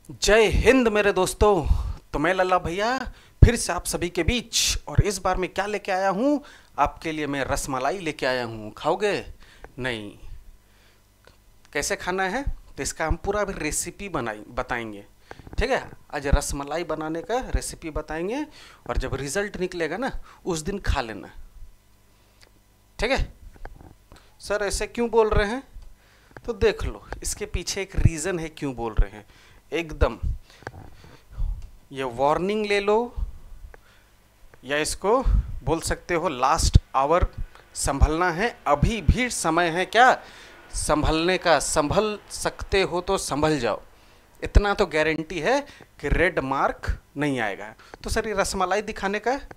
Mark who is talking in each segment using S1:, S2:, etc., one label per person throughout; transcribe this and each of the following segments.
S1: जय हिंद मेरे दोस्तों। तो मैं लल्ला भैया फिर से आप सभी के बीच, और इस बार मैं क्या लेके आया हूँ आपके लिए। मैं रसमलाई लेके आया हूँ। खाओगे? नहीं। कैसे खाना है तो इसका हम पूरा भी रेसिपी बताएंगे। ठीक है, आज रसमलाई बनाने का रेसिपी बताएंगे, और जब रिजल्ट निकलेगा ना उस दिन खा लेना। ठीक है सर, ऐसे क्यों बोल रहे हैं? तो देख लो, इसके पीछे एक रीज़न है क्यों बोल रहे हैं। एकदम ये वार्निंग ले लो, या इसको बोल सकते हो लास्ट आवर। संभलना है, अभी भी समय है क्या संभलने का। संभल सकते हो तो संभल जाओ, इतना तो गारंटी है कि रेड मार्क नहीं आएगा। तो सर ये रसमलाई दिखाने का है,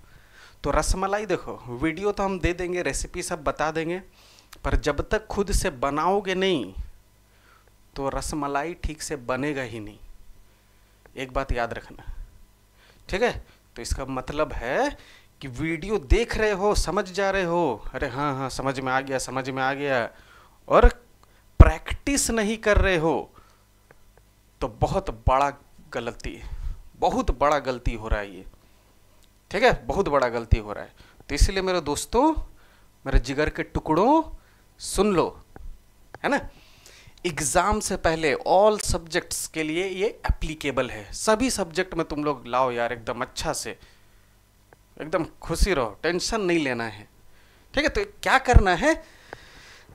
S1: तो रसमलाई देखो, वीडियो तो हम दे देंगे, रेसिपी सब बता देंगे, पर जब तक खुद से बनाओगे नहीं तो रसमलाई ठीक से बनेगा ही नहीं। एक बात याद रखना, ठीक है। तो इसका मतलब है कि वीडियो देख रहे हो, समझ जा रहे हो, अरे हाँ हाँ समझ में आ गया, समझ में आ गया, और प्रैक्टिस नहीं कर रहे हो तो बहुत बड़ा गलती, बहुत बड़ा गलती हो रहा है ये। ठीक है, बहुत बड़ा गलती हो रहा है। तो इसलिए मेरे दोस्तों, मेरे जिगर के टुकड़ों, सुन लो, है ना। एग्जाम से पहले ऑल सब्जेक्ट्स के लिए ये एप्लीकेबल है। सभी सब्जेक्ट में तुम लोग लाओ यार, एकदम अच्छा से, एकदम खुशी रहो, टेंशन नहीं लेना है। ठीक है, तो क्या करना है,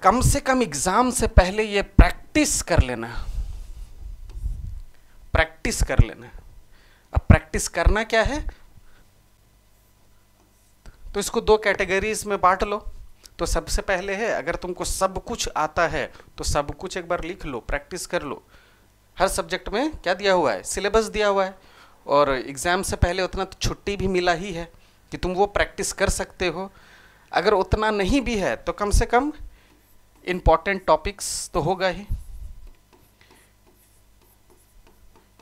S1: कम से कम एग्जाम से पहले ये प्रैक्टिस कर लेना, प्रैक्टिस कर लेना। अब प्रैक्टिस करना क्या है, तो इसको दो कैटेगरीज में बांट लो। तो सबसे पहले है, अगर तुमको सब कुछ आता है तो सब कुछ एक बार लिख लो, प्रैक्टिस कर लो। हर सब्जेक्ट में क्या दिया हुआ है, सिलेबस दिया हुआ है, और एग्ज़ाम से पहले उतना तो छुट्टी भी मिला ही है कि तुम वो प्रैक्टिस कर सकते हो। अगर उतना नहीं भी है तो कम से कम इम्पॉर्टेंट टॉपिक्स तो होगा ही।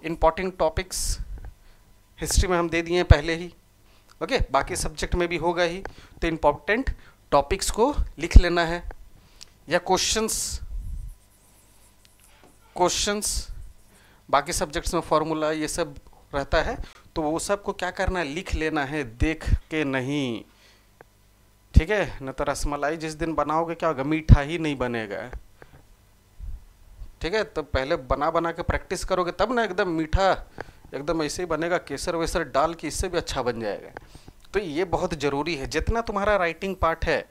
S1: इम्पॉर्टेंट टॉपिक्स हिस्ट्री में हम दे दिए हैं पहले ही, ओके, बाकी सब्जेक्ट में भी होगा ही। तो इम्पॉर्टेंट टॉपिक्स को लिख लेना है, या क्वेश्चंस बाकी सब्जेक्ट्स में फॉर्मूला ये सब रहता है, तो वो सब को क्या करना है, लिख लेना है, देख के नहीं। ठीक है, न तो रसमलाई जिस दिन बनाओगे क्या होगा, मीठा ही नहीं बनेगा। ठीक है, तो पहले बना बना के प्रैक्टिस करोगे तब ना एकदम मीठा, एकदम ऐसे ही बनेगा, केसर वेसर डाल के, इससे भी अच्छा बन जाएगा। तो ये बहुत ज़रूरी है, जितना तुम्हारा राइटिंग पार्ट है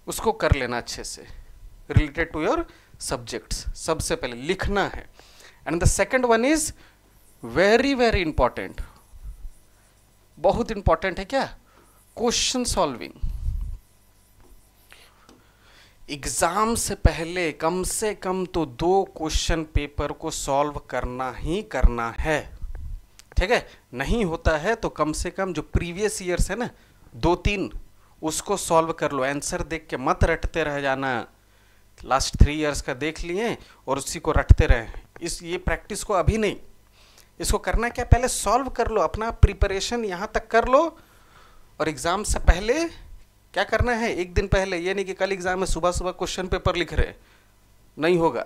S1: उसको कर लेना अच्छे से, रिलेटेड टू योर सब्जेक्ट्स। सबसे पहले लिखना है। And the second one is very very important, बहुत इंपॉर्टेंट है क्या, क्वेश्चन सॉल्विंग। एग्जाम से पहले कम से कम तो 2 क्वेश्चन पेपर को सॉल्व करना ही करना है। ठीक है, नहीं होता है तो कम से कम जो प्रीवियस ईयर्स है ना, 2-3, उसको सॉल्व कर लो। आंसर देख के मत रटते रह जाना, लास्ट 3 ईयर्स का देख लिए और उसी को रटते रहे। ये प्रैक्टिस को अभी नहीं, इसको करना क्या, पहले सॉल्व कर लो, अपना प्रिपरेशन यहाँ तक कर लो। और एग्ज़ाम से पहले क्या करना है, एक दिन पहले, ये नहीं कि कल एग्ज़ाम में सुबह सुबह क्वेश्चन पेपर लिख रहे, नहीं होगा।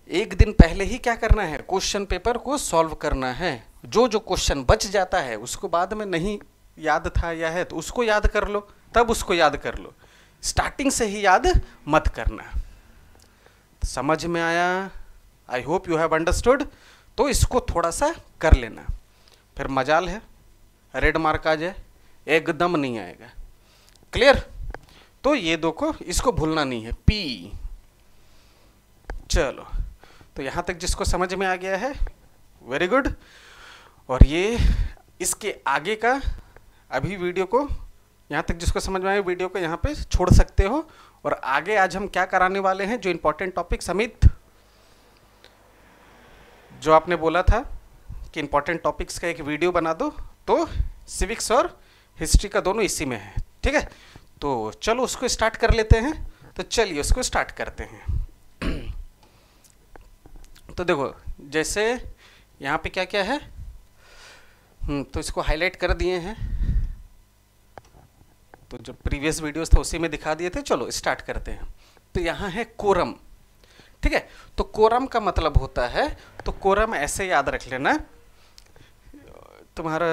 S1: एक दिन पहले ही क्या करना है, क्वेश्चन पेपर को सॉल्व करना है। जो जो क्वेश्चन बच जाता है उसको बाद में नहीं याद था या है तो उसको याद कर लो, तब उसको याद कर लो, स्टार्टिंग से ही याद मत करना। समझ में आया? आई होप यू हैव अंडरस्टूड। तो इसको थोड़ा सा कर लेना, फिर मजाल है रेड मार्क आ जाए, एकदम नहीं आएगा। क्लियर? तो ये दो को, इसको भूलना नहीं है, पी। चलो, तो यहाँ तक जिसको समझ में आ गया है, वेरी गुड। और ये इसके आगे का अभी वीडियो को, यहाँ तक जिसको समझ में आया, वीडियो को यहाँ पे छोड़ सकते हो। और आगे आज हम क्या कराने वाले हैं, जो इंपॉर्टेंट टॉपिक, समित जो आपने बोला था कि इंपॉर्टेंट टॉपिक्स का एक वीडियो बना दो, तो सिविक्स और हिस्ट्री का दोनों इसी में है। ठीक है, तो चलो उसको स्टार्ट कर लेते हैं। तो चलिए उसको स्टार्ट करते हैं। तो देखो, जैसे यहाँ पे क्या क्या है, तो इसको हाईलाइट कर दिए हैं, तो जो प्रीवियस वीडियोस थे उसी में दिखा दिए थे। चलो स्टार्ट करते हैं। तो यहाँ है कोरम। ठीक है। तो कोरम का मतलब होता है, तो कोरम ऐसे याद रख लेना, तुम्हारा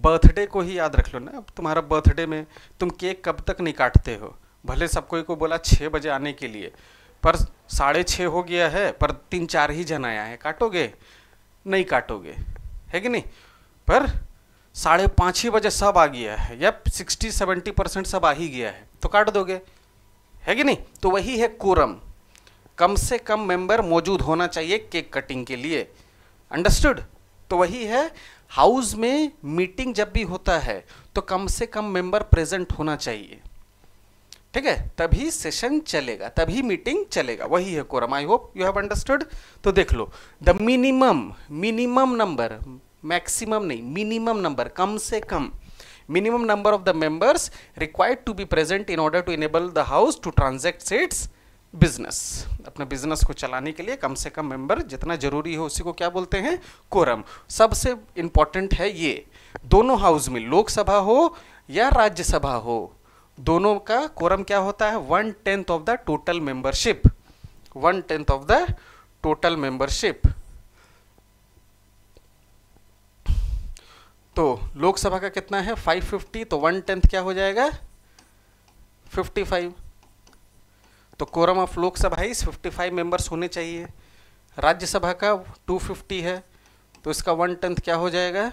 S1: बर्थडे को ही याद रख लो ना। तुम्हारा बर्थडे में तुम केक कब तक नहीं काटते हो? भले सब कोई को बोला 6 बजे आने के लिए, पर 6:30 हो गया है, पर 3-4 ही जन आया है, काटोगे? नहीं काटोगे, है कि नहीं? पर 5:30 ही बजे सब आ गया है, या 60-70% सब आ ही गया है, तो काट दोगे, है कि नहीं? तो वही है कोरम, कम से कम मेंबर मौजूद होना चाहिए केक कटिंग के लिए। अंडरस्टूड? तो वही है, हाउस में मीटिंग जब भी होता है तो कम से कम मेंबर प्रेजेंट होना चाहिए, ठीक है, तभी सेशन चलेगा, तभी मीटिंग चलेगा, वही है quorum. I hope you have understood. तो देख लो, द मिनिमम नंबर, मैक्सिमम नहीं, मिनिमम नंबर, कम से कम, minimum number of the members required to be present in order to enable the house to transact its business. अपने business को चलाने के लिए कम से कम मेंबर जितना जरूरी हो उसी को क्या बोलते हैं? कोरम। सबसे इंपॉर्टेंट है ये, दोनों हाउस में, लोकसभा हो या राज्यसभा हो, दोनों का कोरम क्या होता है? 1/10 of the total membership, 1/10 of the total membership. तो लोकसभा का कितना है? 550, तो 1/10 क्या हो जाएगा? 55। तो कोरम ऑफ लोकसभा इस 55 मेंबर्स होने चाहिए। राज्यसभा का 250 है, तो इसका 1/10 क्या हो जाएगा?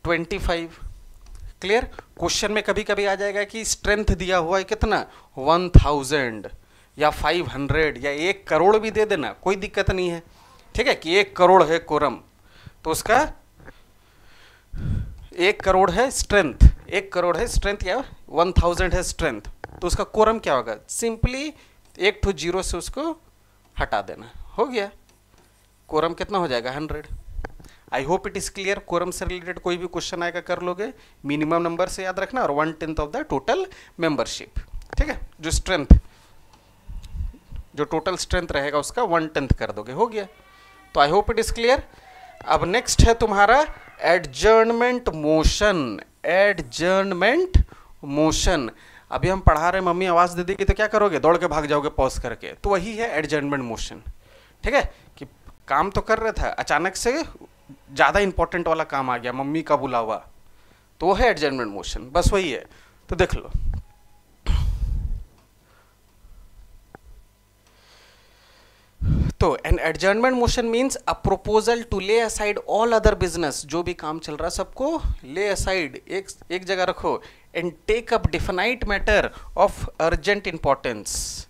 S1: 25। क्लियर? क्वेश्चन में कभी कभी आ जाएगा कि स्ट्रेंथ दिया हुआ है कितना? 1000 या 500 या 1 करोड़ भी दे देना, कोई दिक्कत नहीं है, ठीक है, कि 1 करोड़ है कोरम, तो उसका 1 करोड़ है स्ट्रेंथ, 1 करोड़ है स्ट्रेंथ या 1000 है स्ट्रेंथ, तो उसका कोरम क्या होगा? सिंपली 1 to 0 से उसको हटा देना, हो गया। कोरम कितना हो जाएगा? 100। I hope it is clear. Quorum से रिलेटेड कोई भी क्वेश्चन आएगा कर लोगे, मिनिमम नंबर से याद रखना, और 1/10 ऑफ द टोटल मेंबरशिप, ठीक है, जो स्ट्रेंथ, जो टोटल स्ट्रेंथ रहेगा उसका 1/10 कर दोगे, हो गया। तो आई होप इट इज क्लियर। अब नेक्स्ट है तुम्हारा एडजर्नमेंट मोशन। एडजर्नमेंट मोशन, अभी हम पढ़ा रहे, मम्मी आवाज दे देगी तो क्या करोगे? दौड़ के भाग जाओगे पॉज करके, तो वही है एडजर्नमेंट मोशन, ठीक है, कि काम तो कर रहा था, अचानक से ज्यादा इंपॉर्टेंट वाला काम आ गया, मम्मी का बुलावा, तो वो है एडजर्नमेंट मोशन, बस वही है। तो देख लो, तो an adjournment motion means a proposal to lay aside all other business, जो भी काम चल रहा है सबको ले असाइड, एक जगह रखो, and take up definite matter of urgent importance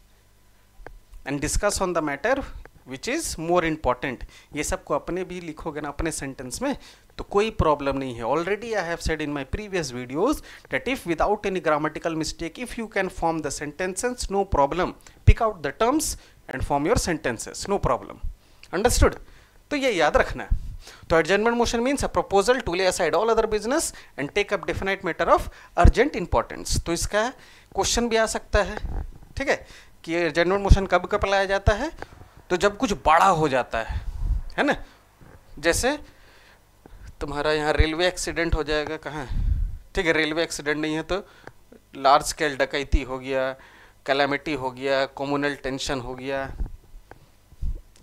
S1: and discuss on the matter which is more important. ये सबको अपने भी लिखोगे ना अपने सेंटेंस में तो कोई प्रॉब्लम नहीं है। Already I have said in my previous videos that if without any grammatical mistake, if you can form the sentences, no problem. Pick out the terms and form your sentences, no problem. Understood? तो ये याद रखना। तो adjournment motion means a proposal to lay aside all other business and take up definite matter of urgent importance. तो इसका question भी आ सकता है, ठीक है, कि adjournment motion कब कब लाया जाता है? तो जब कुछ बड़ा हो जाता है ना, जैसे तुम्हारा यहाँ रेलवे एक्सीडेंट हो जाएगा, कहाँ, ठीक है, रेलवे एक्सीडेंट नहीं है तो लार्ज स्केल डकैती हो गया, कैलामिटी हो गया, कम्युनल टेंशन हो गया,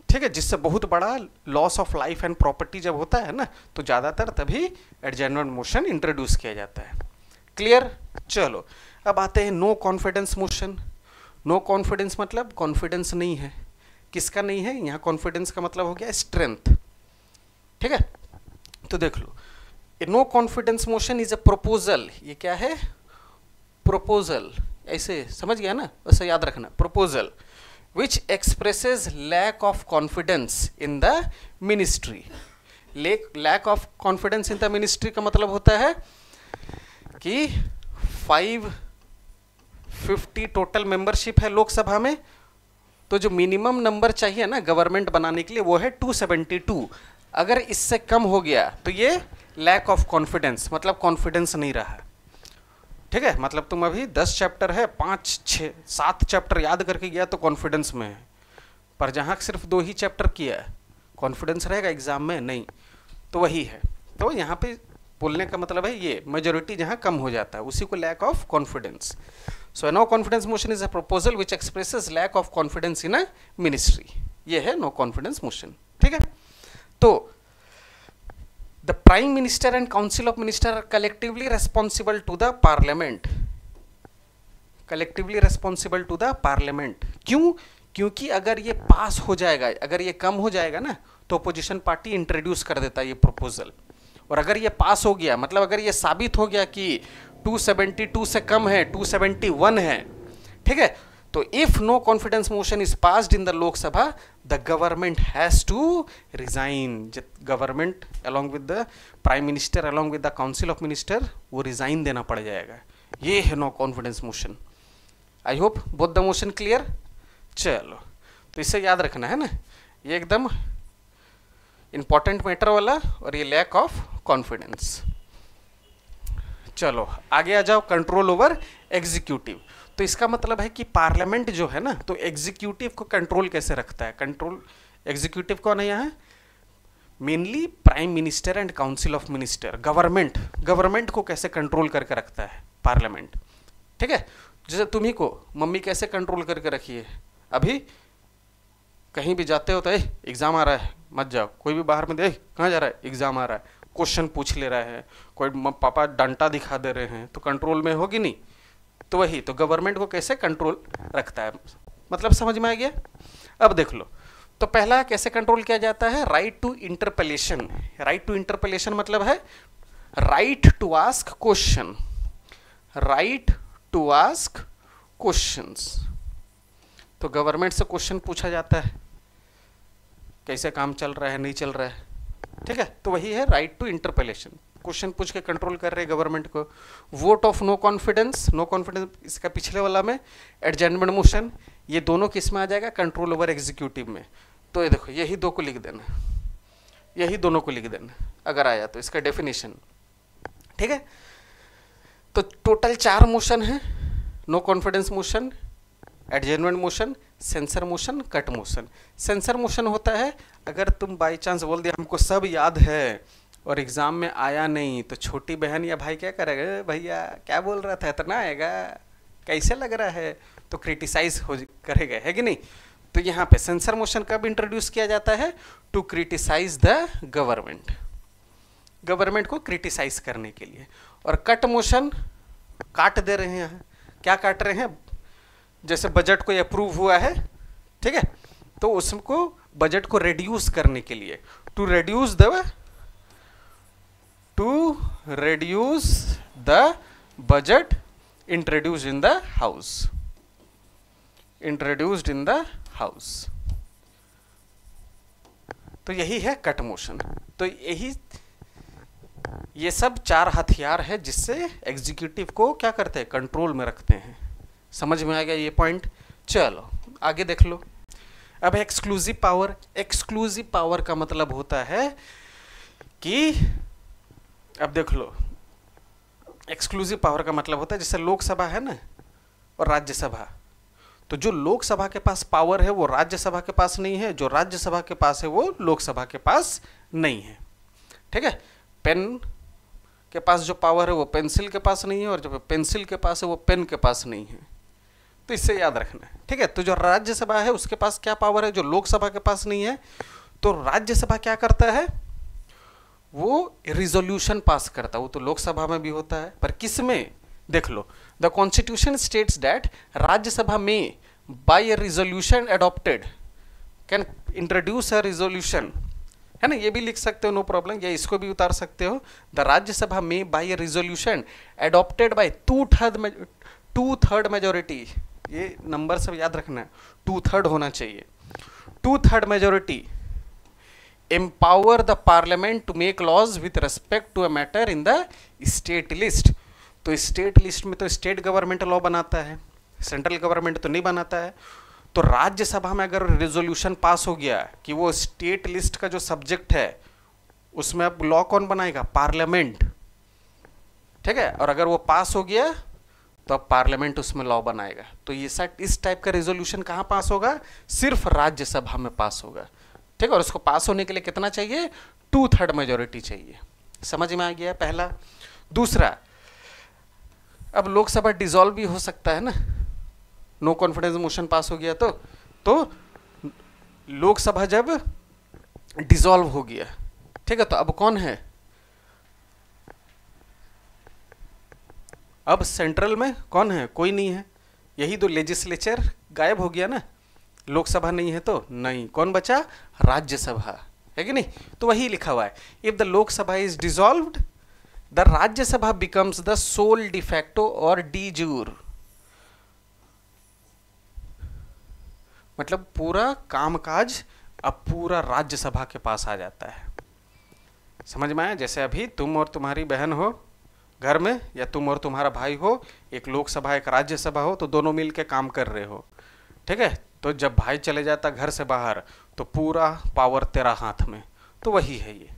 S1: ठीक है, जिससे बहुत बड़ा loss of life and property जब होता है ना, तो ज़्यादातर तभी एडजर्नमेंट मोशन इंट्रोड्यूस किया जाता है। क्लियर? चलो अब आते हैं no confidence motion. No confidence मतलब कॉन्फिडेंस नहीं है, किसका नहीं है? यहाँ कॉन्फिडेंस का मतलब हो गया स्ट्रेंथ, ठीक है। तो देख लो, no confidence motion is a proposal. ये क्या है? प्रोपोजल, ऐसे समझ गया ना, वैसे याद रखना, proposal which expresses lack of confidence in the ministry. Lack of confidence in the ministry का मतलब होता है कि 550 टोटल मेंबरशिप है लोकसभा में, तो जो मिनिमम नंबर चाहिए ना गवर्नमेंट बनाने के लिए वो है 272। अगर इससे कम हो गया तो ये लैक ऑफ कॉन्फिडेंस, मतलब कॉन्फिडेंस नहीं रहा, ठीक है। मतलब तुम अभी 10 चैप्टर है, 5, 6, 7 चैप्टर याद करके गया तो कॉन्फिडेंस में है, पर जहाँ सिर्फ 2 ही चैप्टर किया कॉन्फिडेंस रहेगा एग्जाम में? नहीं। तो वही है, तो यहाँ पे बोलने का मतलब है ये मेजोरिटी जहाँ कम हो जाता है उसी को lack of confidence. So no confidence motion is a proposal which expresses lack of confidence in a ministry, ये है नो कॉन्फिडेंस मोशन। ठीक है, तो the prime minister and council of minister are collectively responsible to the parliament, collectively responsible to the parliament. क्यों? क्योंकि अगर ये पास हो जाएगा, अगर ये कम हो जाएगा ना, तो अपोजिशन पार्टी इंट्रोड्यूस कर देता है ये प्रपोजल, और अगर ये पास हो गया, मतलब अगर ये साबित हो गया कि 272 से कम है, 271 है, ठीक है, तो if no confidence motion is passed in the Lok Sabha, the government has to resign. Government along with the prime minister along with the council of minister, वो रिजाइन देना पड़ जाएगा। ये है no confidence motion. I hope both the motion clear. चलो, तो इसे याद रखना है ना, ये एकदम इंपॉर्टेंट मैटर वाला, और ये लैक ऑफ कॉन्फिडेंस। चलो आगे आ जाओ, कंट्रोल ओवर एग्जीक्यूटिव। तो इसका मतलब है कि पार्लियामेंट जो है ना, तो एग्जीक्यूटिव को कंट्रोल कैसे रखता है? कंट्रोल एग्जीक्यूटिव कौन है यहाँ? Mainly prime minister and council of minister. Government को कैसे कंट्रोल करके रखता है? पार्लियामेंट। ठीक है, जैसे तुम्ही को मम्मी कैसे कंट्रोल करके रखी है? अभी कहीं भी जाते हो तो एग्जाम आ रहा है मत जाओ, कोई भी बाहर में दे कहाँ जा रहा है, एग्जाम आ रहा है, क्वेश्चन पूछ ले रहा है, कोई पापा डंडा दिखा दे रहे हैं, तो कंट्रोल में होगी नहीं। तो वही तो गवर्नमेंट को कैसे कंट्रोल रखता है, मतलब समझ में आ गया? अब देख लो, तो पहला कैसे कंट्रोल किया जाता है? Right to interpellation. Right to interpellation मतलब है right to ask question, right to ask questions. तो गवर्नमेंट से क्वेश्चन पूछा जाता है, कैसे काम चल रहा है, नहीं चल रहा है, ठीक है, तो वही है राइट टू इंटरपेलेशन। क्वेश्चन पूछ के कंट्रोल कर रहे हैं गवर्नमेंट को। Vote of no confidence, no confidence इसका पिछले वाला में एडजमेंट मोशन, ये दोनों किस में आ जाएगा? कंट्रोल ओवर एग्जीक्यूटिव में। तो ये देखो, यही दो को लिख देना, यही दोनों को लिख देना अगर आया तो, इसका डेफिनेशन। ठीक है, तो टोटल 4 मोशन है, no confidence motion, adjournment motion, censure motion, cut motion. Censure motion होता है अगर तुम बाई चांस बोल दिया हमको सब याद है और एग्जाम में आया नहीं, तो छोटी बहन या भाई क्या करेगा? भैया क्या बोल रहा था, इतना आएगा, कैसे लग रहा है, तो क्रिटिसाइज हो करेगा, है कि नहीं? तो यहाँ पे सेंसर मोशन कब इंट्रोड्यूस किया जाता है? To criticise the government, government को क्रिटिसाइज करने के लिए। और कट मोशन काट दे रहे हैं, यहाँ क्या काट रहे हैं? जैसे बजट को अप्रूव हुआ है, ठीक है, तो उसको बजट को रिड्यूस करने के लिए, to reduce the budget introduced in the house, introduced in the house. तो यही है कट मोशन। तो यही ये सब 4 हथियार है जिससे एग्जीक्यूटिव को क्या करते हैं? कंट्रोल में रखते हैं। समझ में आ गया ये पॉइंट? चलो आगे देख लो। अब एक्सक्लूसिव पावर। एक्सक्लूसिव पावर का मतलब होता है कि, अब देख लो, एक्सक्लूसिव पावर का मतलब होता है जैसे लोकसभा है ना और राज्यसभा, तो जो लोकसभा के पास पावर है वो राज्यसभा के पास नहीं है, जो राज्यसभा के पास है वो लोकसभा के पास नहीं है। ठीक है, पेन के पास जो पावर है वो पेंसिल के पास नहीं है, और जो पेंसिल के पास है वो पेन के पास नहीं है। तो इससे याद रखना है। ठीक है, तो जो राज्यसभा है उसके पास क्या पावर है जो लोकसभा के पास नहीं है? तो राज्यसभा क्या करता है? वो रिजोल्यूशन पास करता है। वो तो लोकसभा में भी होता है, पर किस में? देख लो, the constitution states that Rajya Sabha में by a resolution adopted can introduce a resolution, है ना, ये भी लिख सकते हो, नो प्रॉब्लम, या इसको भी उतार सकते हो। द राज्यसभा में by a resolution adopted by 2/3 majority, ये नंबर सब याद रखना है, 2/3 होना चाहिए, 2/3 majority empower the parliament to make laws with respect to a matter in the state list. तो स्टेट लिस्ट में तो स्टेट गवर्नमेंट लॉ बनाता है, सेंट्रल गवर्नमेंट तो नहीं बनाता है। तो राज्यसभा में अगर रेजोल्यूशन पास हो गया कि वो स्टेट लिस्ट का जो सब्जेक्ट है उसमें अब लॉ कौन बनाएगा? पार्लियामेंट। ठीक है, और अगर वो पास हो गया तो अब पार्लियामेंट उसमें लॉ बनाएगा। तो ये इस टाइप का रेजोल्यूशन कहाँ पास होगा? सिर्फ राज्यसभा में पास होगा। ठीक है, और उसको पास होने के लिए कितना चाहिए? 2/3 मेजोरिटी चाहिए। समझ में आ गया पहला। दूसरा, अब लोकसभा डिसॉल्व भी हो सकता है ना, नो कॉन्फिडेंस मोशन पास हो गया तो लोकसभा जब डिसॉल्व हो गया, ठीक है, तो अब कौन है, अब सेंट्रल में कौन है, कोई नहीं है, यही तो लेजिस्लेचर गायब हो गया ना, लोकसभा नहीं है तो नहीं, कौन बचा, राज्यसभा, है कि नहीं, तो वही लिखा हुआ है, if the Lok Sabha is dissolved the Rajya Sabha becomes the sole de facto और डी जूर, मतलब पूरा कामकाज अब पूरा राज्यसभा के पास आ जाता है। समझ में आया, जैसे अभी तुम और तुम्हारी बहन हो घर में, या तुम और तुम्हारा भाई हो, एक लोकसभा एक राज्यसभा हो, तो दोनों मिल के काम कर रहे हो, ठीक है, तो जब भाई चले जाता घर से बाहर तो पूरा पावर तेरा हाथ में, तो वही है ये,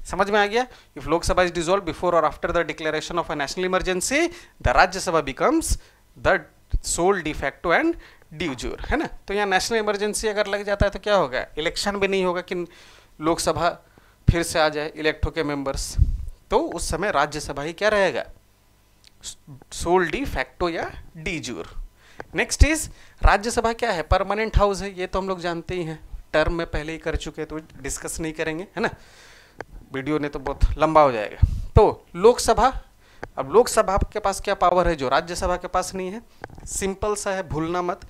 S1: समझ में आ गया। If Lok Sabha is dissolve before और after the declaration of a national emergency the Rajya Sabha becomes the sole de facto and de jure, है ना, तो यहाँ नेशनल इमरजेंसी अगर लग जाता है तो क्या होगा, इलेक्शन भी नहीं होगा कि लोकसभा फिर से आ जाए इलेक्ट होके मेंबर्स, तो उस समय राज्यसभा ही क्या रहेगा, सोल डी फैक्टो या डी जूर। नेक्स्ट इज राज्यसभा क्या है, परमानेंट हाउस है, ये तो हम लोग जानते ही हैं, टर्म में पहले ही कर चुके हैं तो डिस्कस नहीं करेंगे, है ना, वीडियो ने तो बहुत लंबा हो जाएगा। तो लोकसभा, अब लोकसभा के पास क्या पावर है जो राज्यसभा के पास नहीं है, सिंपल सा है, भूलना मत,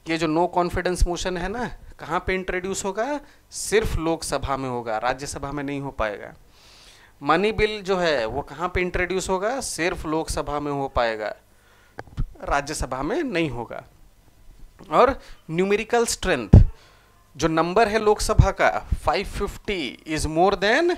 S1: ये जो नो कॉन्फिडेंस मोशन है ना, कहाँ पे इंट्रोड्यूस होगा, सिर्फ लोकसभा में होगा, राज्यसभा में नहीं हो पाएगा। मनी बिल जो है वो कहाँ पे इंट्रोड्यूस होगा, सिर्फ लोकसभा में हो पाएगा, राज्यसभा में नहीं होगा। और न्यूमेरिकल स्ट्रेंथ, जो नंबर है लोकसभा का 550 इज मोर देन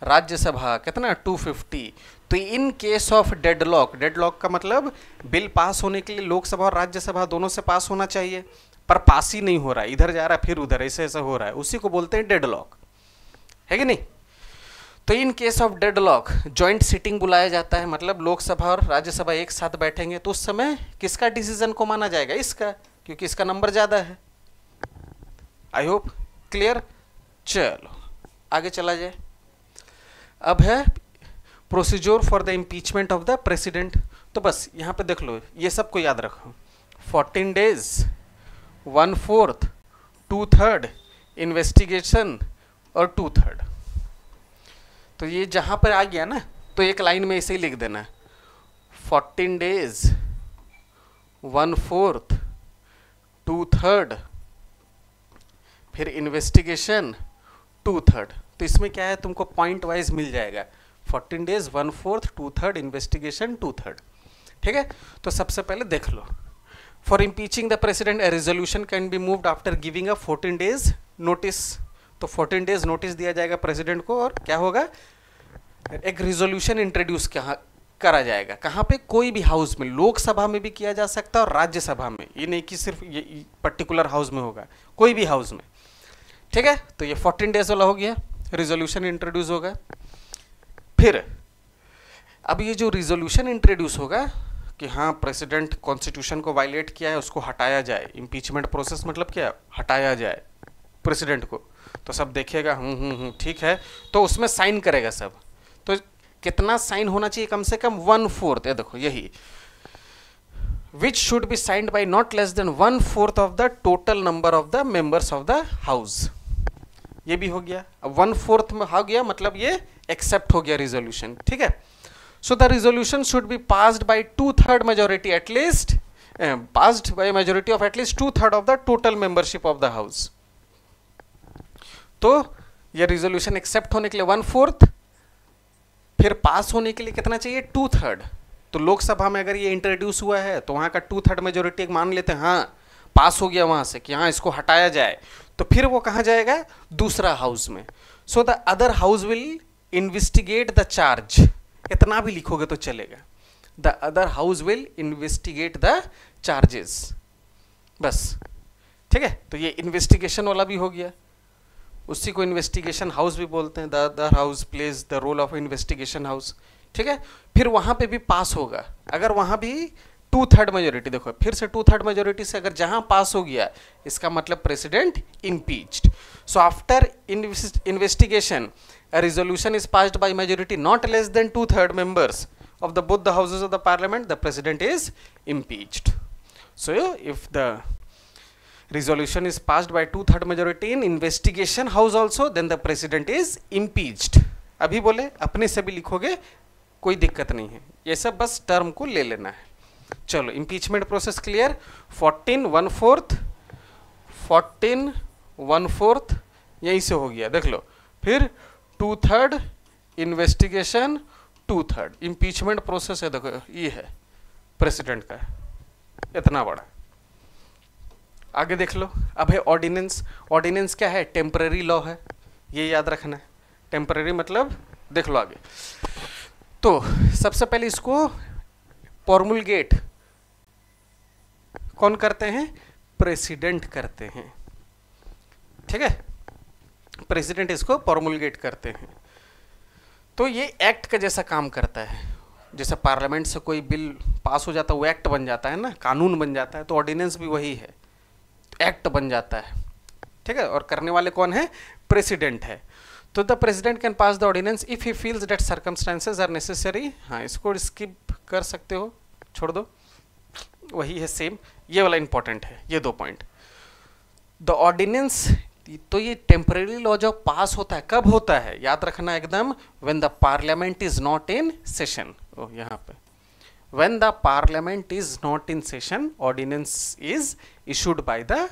S1: राज्यसभा कितना 250, तो इन केस ऑफ डेडलॉक, डेडलॉक का मतलब बिल पास होने के लिए लोकसभा और राज्यसभा दोनों से पास होना चाहिए, पर पास ही नहीं हो रहा है, इधर जा रहा है फिर उधर, ऐसे ऐसा हो रहा है, उसी को बोलते हैं डेडलॉक, है कि नहीं। तो इन case of deadlock joint sitting बुलाया जाता है, मतलब लोकसभा और राज्यसभा एक साथ बैठेंगे, तो उस समय किसका डिसीजन को माना जाएगा, इसका, क्योंकि इसका नंबर ज्यादा है। I hope clear. चलो आगे चला जाए। अब है procedure for the impeachment of the president, तो बस यहाँ पे देख लो, ये सबको याद रखो, 14 days, 1/4, 2/3 इन्वेस्टिगेशन और 2/3, तो ये जहाँ पर आ गया ना, तो एक लाइन में इसे ही लिख देना, 14 days, 1/4, 2/3, फिर इन्वेस्टिगेशन 2/3, तो इसमें क्या है, तुमको पॉइंट वाइज मिल जाएगा, 14 days, 1/4, 2/3 इन्वेस्टिगेशन 2/3, ठीक है। तो सबसे पहले देख लो, for impeaching the president a resolution can be moved after giving a 14 days notice, तो 14 days नोटिस दिया जाएगा प्रेसिडेंट को, और क्या होगा, एक रिजोल्यूशन इंट्रोड्यूस करा जाएगा, कहाँ पे, कोई भी हाउस में, लोकसभा में भी किया जा सकता है और राज्यसभा में, ये नहीं कि सिर्फ ये पर्टिकुलर हाउस में होगा, कोई भी हाउस में, ठीक है। तो ये 14 days वाला हो गया, रिजोल्यूशन इंट्रोड्यूस होगा। फिर अब ये जो रिजोल्यूशन इंट्रोड्यूस होगा कि हाँ प्रेसिडेंट कॉन्स्टिट्यूशन को वायलेट किया है, उसको हटाया जाए, इम्पीचमेंट प्रोसेस मतलब क्या, हटाया जाए प्रेसिडेंट को, तो सब देखेगा ठीक है, तो उसमें साइन करेगा सब, तो कितना साइन होना चाहिए, कम से कम 1/4, ये देखो यही, which should be signed by not less than 1/4 of the total number of the members of the house, ये भी हो गया। अब 1/4 में हो गया, मतलब ये एक्सेप्ट हो गया रिजोल्यूशन, ठीक है। So the resolution should be passed by 2/3 majority at least, passed by majority of at least 2/3 of the total membership of the house, तो ये रिजोल्यूशन एक्सेप्ट होने के लिए 1/4, फिर पास होने के लिए कितना चाहिए, 2/3, तो लोकसभा में अगर ये इंट्रोड्यूस हुआ है तो वहाँ का 2/3 मेजोरिटी मान लेते हैं, हाँ पास हो गया वहाँ से कि हाँ इसको हटाया जाए, तो फिर वो कहाँ जाएगा, दूसरा हाउस में। So the other house will investigate the charge, इतना भी लिखोगे तो चलेगा, the other house will investigate the charges, बस, ठीक है। तो ये इन्वेस्टिगेशन वाला भी हो गया, उसी को इन्वेस्टिगेशन हाउस भी बोलते हैं, the other house plays the role of investigation house, ठीक है। फिर वहाँ पे भी पास होगा, अगर वहाँ भी 2/3 मेजोरिटी, देखो फिर से 2/3 मेजोरिटी से अगर जहाँ पास हो गया, इसका मतलब president impeached. So after investigation a resolution is passed by majority not less than 2/3 members of the both the houses of the parliament, the president is impeached. So if the resolution is passed by 2/3 majority in investigation house also, then the president is impeached. अभी बोले अपने से भी लिखोगे कोई दिक्कत नहीं है, ये सब बस टर्म को ले लेना है. चलो इम्पीचमेंट प्रोसेस क्लियर. 14/1/4 यहीं से हो गया, देख लो. फिर 2/3 इन्वेस्टिगेशन, 2/3 इम्पीचमेंट प्रोसेस है. देखो ये है प्रेसिडेंट का, इतना बड़ा. आगे देख लो. अब है ऑर्डिनेंस. ऑर्डिनेंस क्या है? टेम्पररी लॉ है, ये याद रखना है. टेम्पररी मतलब देख लो आगे. तो सबसे पहले इसको प्रोमुलगेट कौन करते हैं? प्रेसिडेंट करते हैं. ठीक है, प्रेसिडेंट इसको प्रोमुलगेट करते हैं. तो ये एक्ट का जैसा काम करता है. जैसे पार्लियामेंट से कोई बिल पास हो जाता है वो एक्ट बन जाता है ना, कानून बन जाता है. तो ऑर्डिनेंस भी वही है, एक्ट बन जाता है. ठीक है, और करने वाले कौन है? प्रेसिडेंट है. तो the president can pass the ordinance if he feels that circumstances are necessary. हाँ, इसको स्किप कर सकते हो, छोड़ दो, वही है सेम. ये वाला इंपॉर्टेंट है, ये 2 पॉइंट. द ऑर्डिनेंस, तो ये टेम्पररी लॉ जब पास होता है कब होता है? याद रखना एकदम, when the parliament is not in session. यहाँ पे when the parliament is not in session, ordinance is issued by the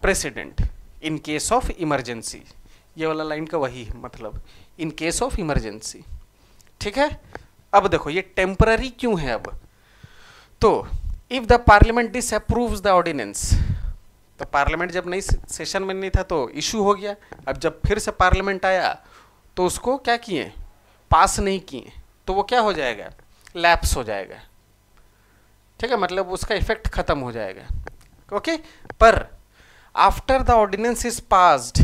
S1: president in case of emergency. ये वाला लाइन का वही है मतलब, इन केस ऑफ इमरजेंसी. ठीक है. अब देखो ये टेम्पररी क्यों है? अब तो if the parliament disapproves the ordinance, तो पार्लियामेंट जब नई सेशन में नहीं था तो इशू हो गया. अब जब फिर से पार्लियामेंट आया तो उसको क्या किए? पास नहीं किए, तो वो क्या हो जाएगा? लैप्स हो जाएगा. ठीक है, मतलब उसका इफेक्ट खत्म हो जाएगा. ओके. पर after the ordinance is passed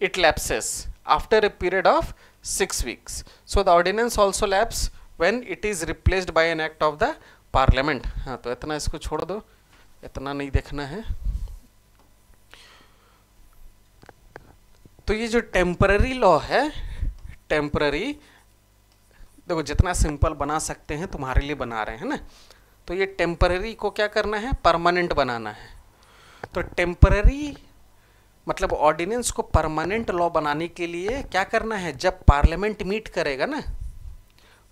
S1: it lapses after a period of 6 weeks. So the ordinance also lapses when it is replaced by an act of the parliament. हाँ, तो इतना इसको छोड़ दो, इतना नहीं देखना है. तो ये जो टेम्पररी लॉ है, टेम्पररी देखो जितना सिंपल बना सकते हैं तुम्हारे लिए बना रहे हैं ना. तो ये टेम्पररी को क्या करना है? परमानेंट बनाना है. तो टेम्पररी मतलब ऑर्डिनेंस को परमानेंट लॉ बनाने के लिए क्या करना है? जब पार्लियामेंट मीट करेगा ना,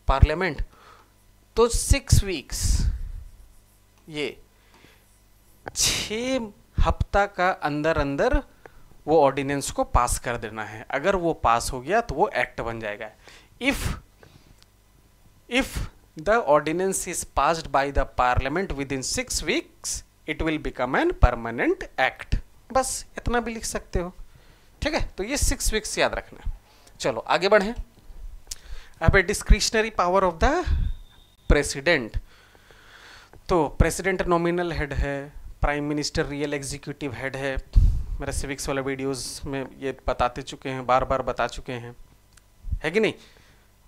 S1: पार्लियामेंट, तो 6 वीक्स, ये 6 हफ्ता का अंदर अंदर वो ऑर्डिनेंस को पास कर देना है. अगर वो पास हो गया तो वो एक्ट बन जाएगा. If the ordinance is passed by the parliament within 6 weeks, it will become an permanent act. बस इतना भी लिख सकते हो. ठीक है, तो ये 6 वीक्स याद रखना. चलो आगे बढ़े. अब discretionary power of the president. तो प्रेसिडेंट नॉमिनल हेड है, prime minister real executive head है. मेरे सिविक्स वाले वीडियोस में ये बताते चुके हैं, बार बार बता चुके हैं, है कि नहीं.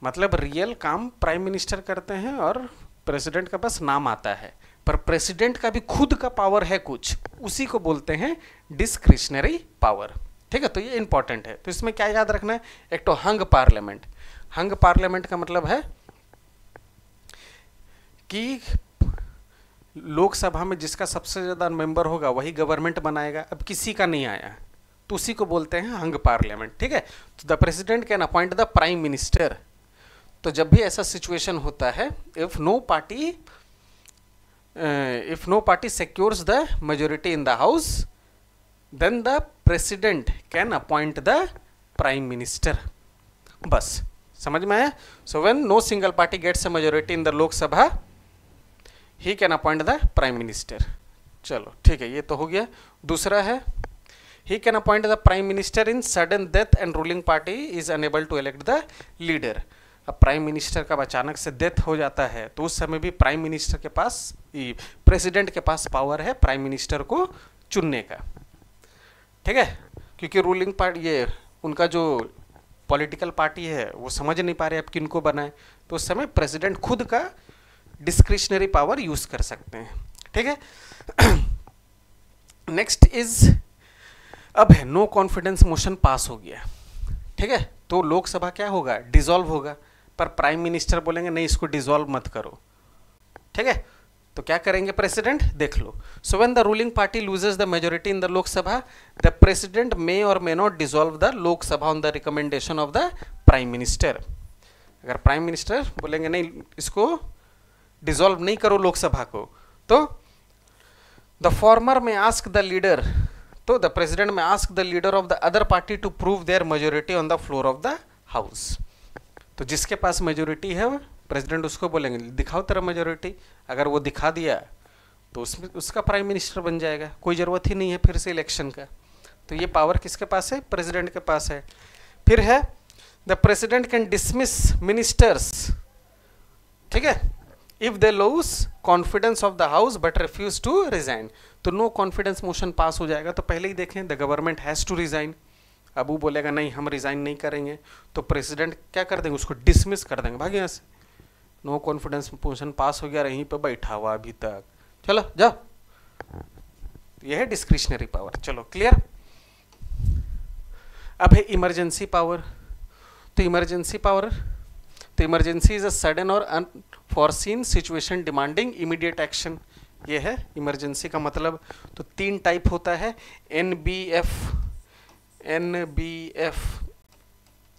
S1: मतलब रियल काम प्राइम मिनिस्टर करते हैं और प्रेसिडेंट का बस नाम आता है. पर प्रेसिडेंट का भी खुद का पावर है कुछ, उसी को बोलते हैं डिस्क्रिशनरी पावर. ठीक है, तो ये इंपॉर्टेंट है. तो इसमें क्या याद रखना है? एक तो हंग पार्लियामेंट. हंग पार्लियामेंट का मतलब है कि लोकसभा में जिसका सबसे ज्यादा मेंबर होगा वही गवर्नमेंट बनाएगा. अब किसी का नहीं आया तो उसी को बोलते हैं हंग पार्लियामेंट. ठीक है, तो the president can appoint the prime minister. तो जब भी ऐसा सिचुएशन होता है, if no party secures the majority in the house, then the president can appoint the prime minister. बस समझ में आया. So when no single party gets a majority in the Lok Sabha, he can appoint the prime minister. चलो ठीक है, ये तो हो गया. दूसरा है, he can appoint the prime minister in sudden death and ruling party is unable to elect the leader. अब प्राइम मिनिस्टर का अचानक से डेथ हो जाता है तो उस समय भी प्राइम मिनिस्टर के पास, प्रेसिडेंट के पास पावर है प्राइम मिनिस्टर को चुनने का. ठीक है, क्योंकि रूलिंग पार्टी, ये उनका जो पॉलिटिकल पार्टी है वो समझ नहीं पा रहे अब किनको बनाए, तो उस समय प्रेसिडेंट खुद का डिस्क्रिशनरी पावर यूज कर सकते हैं. ठीक है. नेक्स्ट इज, अब है नो कॉन्फिडेंस मोशन पास हो गया. ठीक है, तो लोकसभा क्या होगा? डिसॉल्व होगा. पर प्राइम मिनिस्टर बोलेंगे नहीं इसको डिसॉल्व मत करो, ठीक है। तो क्या करेंगे प्रेसिडेंट, देख लो। So when the ruling party loses the majority in the Lok Sabha, the president may or may not dissolve the Lok Sabha on the recommendation of the prime minister. अगर प्राइम मिनिस्टर बोलेंगे नहीं इसको डिसॉल्व नहीं करो लोकसभा को, तो the former may ask the leader, तो the president may ask the leader of the other party to prove their majority on the floor of the house. तो जिसके पास मेजोरिटी है प्रेसिडेंट उसको बोलेंगे दिखाओ तेरा मेजोरिटी, अगर वो दिखा दिया तो उसमें उसका प्राइम मिनिस्टर बन जाएगा, कोई ज़रूरत ही नहीं है फिर से इलेक्शन का। तो ये पावर किसके पास है, प्रेसिडेंट के पास है। फिर है the president can dismiss ministers, ठीक है, if they lose confidence of the house but refuse to resign. तो नो कॉन्फिडेंस मोशन पास हो जाएगा, तो पहले ही देखें the government has to resign. अब वो बोलेगा नहीं हम रिजाइन नहीं करेंगे, तो प्रेसिडेंट क्या कर देंगे, उसको डिसमिस कर देंगे, भाग यहाँ से, नो कॉन्फिडेंस मोशन पास हो गया, यहीं पे बैठा हुआ अभी तक, चलो जाओ। यह है डिस्क्रिशनरी पावर। चलो क्लियर। अब है इमरजेंसी पावर। तो इमरजेंसी पावर, तो इमरजेंसी इज अ सडन और अनफॉरसीन सिचुएशन डिमांडिंग इमीडिएट एक्शन, ये है इमरजेंसी का मतलब। तो 3 टाइप होता है, NBF,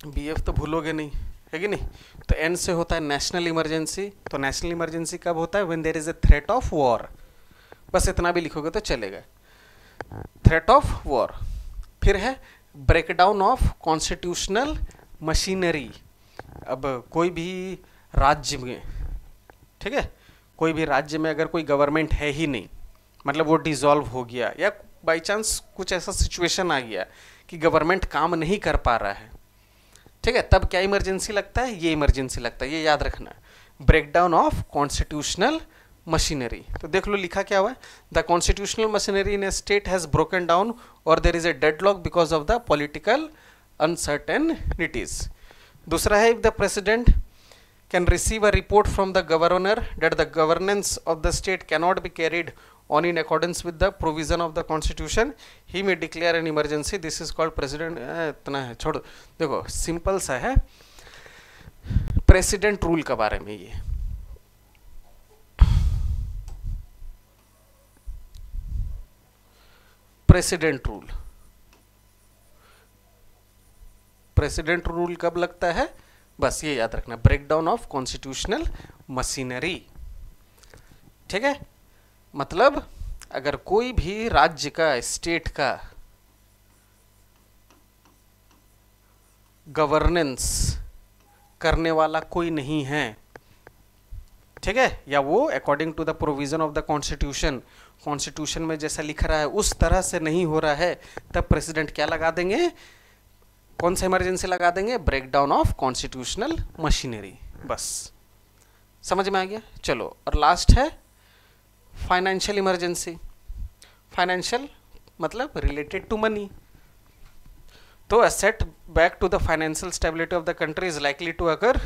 S1: BF तो भूलोगे नहीं, है कि नहीं। तो N से होता है नेशनल इमरजेंसी। तो नेशनल इमरजेंसी कब होता है, when there is a threat of war, बस इतना भी लिखोगे तो चलेगा, थ्रेट ऑफ वॉर। फिर है ब्रेकडाउन ऑफ कॉन्स्टिट्यूशनल मशीनरी। अब कोई भी राज्य में, ठीक है, कोई भी राज्य में अगर कोई गवर्नमेंट है ही नहीं, मतलब वो डिसॉल्व हो गया या बाई चांस कुछ ऐसा सिचुएशन आ गया कि गवर्नमेंट काम नहीं कर पा रहा है, ठीक है, तब क्या इमरजेंसी लगता है, ये इमरजेंसी लगता है, ये याद रखना। Breakdown of constitutional machinery. तो देख लो लिखा क्या हुआ है, the constitutional machinery in a state has broken down और there is a deadlock because of the political uncertainties. दूसरा है, if the president can receive a report from the governor that the governance of the state cannot be carried on in accordance with the provision of the constitution, he may declare an emergency. This is called president। इतना है, छोड़ो, देखो simple सा है president rule के बारे में। ये प्रेसिडेंट रूल, प्रेसिडेंट रूल कब लगता है, बस ये याद रखना, ब्रेकडाउन ऑफ कॉन्स्टिट्यूशनल मशीनरी, ठीक है। मतलब अगर कोई भी राज्य का, स्टेट का गवर्नेंस करने वाला कोई नहीं है, ठीक है, या वो according to the provision of the constitution, constitution में जैसा लिख रहा है उस तरह से नहीं हो रहा है, तब प्रेसिडेंट क्या लगा देंगे, कौन सा इमरजेंसी लगा देंगे, ब्रेकडाउन ऑफ कॉन्स्टिट्यूशनल मशीनरी। बस समझ में आ गया। चलो, और लास्ट है फाइनेंशियल इमरजेंसी। फाइनेंशियल मतलब रिलेटेड टू मनी। तो a setback to the financial stability of the country is likely to occur.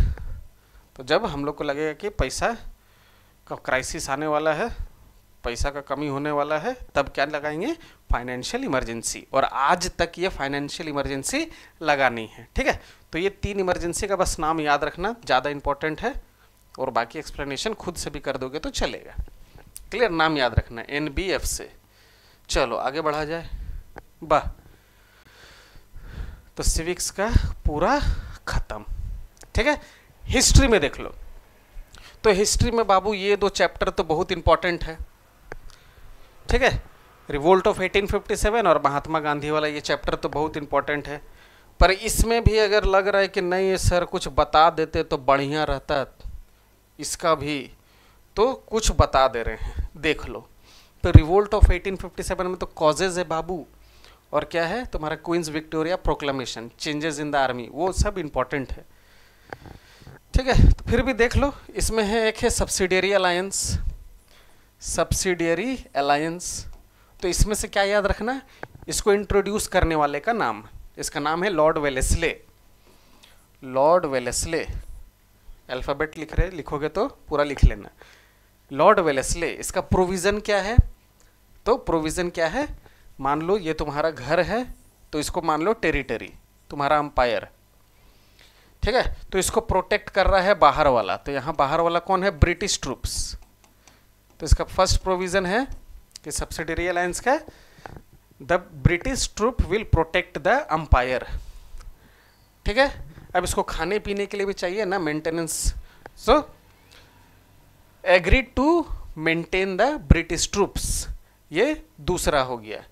S1: तो जब हम लोग को लगेगा कि पैसा का क्राइसिस आने वाला है, पैसा का कमी होने वाला है, तब क्या लगाएंगे, फाइनेंशियल इमरजेंसी। और आज तक ये फाइनेंशियल इमरजेंसी लगानी है, ठीक है। तो ये 3 इमरजेंसी का बस नाम याद रखना, ज़्यादा इंपॉर्टेंट है, और बाकी एक्सप्लेनेशन खुद से भी कर दोगे तो चलेगा। क्लियर, नाम याद रखना NBF से। चलो आगे बढ़ा जाए। वाह, तो सिविक्स का पूरा खत्म, ठीक है। हिस्ट्री में देख लो। तो हिस्ट्री में बाबू ये 2 चैप्टर तो बहुत इंपॉर्टेंट है, ठीक है। रिवोल्ट ऑफ 1857 और महात्मा गांधी वाला ये चैप्टर तो बहुत इंपॉर्टेंट है, पर इसमें भी अगर लग रहा है कि नहीं सर कुछ बता देते तो बढ़िया रहता, इसका भी तो कुछ बता दे रहे हैं, देख लो। तो रिवोल्ट ऑफ 1857 में तो कॉजेज है बाबू, और क्या है तुम्हारा Queen's Victoria proclamation, changes in the army, वो सब इंपॉर्टेंट है, ठीक है। तो फिर भी देख लो, इसमें है एक है सब्सिडियरी अलायंस, सब्सिडियरी अलायंस। तो इसमें से क्या याद रखना, इसको इंट्रोड्यूस करने वाले का नाम, इसका नाम है Lord Wellesley. Lord Wellesley, alphabet लिख रहे, लिखोगे तो पूरा लिख लेना, लॉर्ड वेलेस्ले। इसका प्रोविज़न क्या है, तो प्रोविज़न क्या है, मान लो ये तुम्हारा घर है, तो इसको मान लो टेरिटरी, तुम्हारा अंपायर, ठीक है, तो इसको प्रोटेक्ट कर रहा है बाहर वाला, तो यहाँ बाहर वाला कौन है, ब्रिटिश ट्रूप्स। तो इसका फर्स्ट प्रोविजन है कि सब्सिडियरी अलायंस का, the British troop will protect the empire. ठीक है, अब इसको खाने पीने के लिए भी चाहिए ना maintenance, so agreed to maintain the British troops, ये दूसरा हो गया।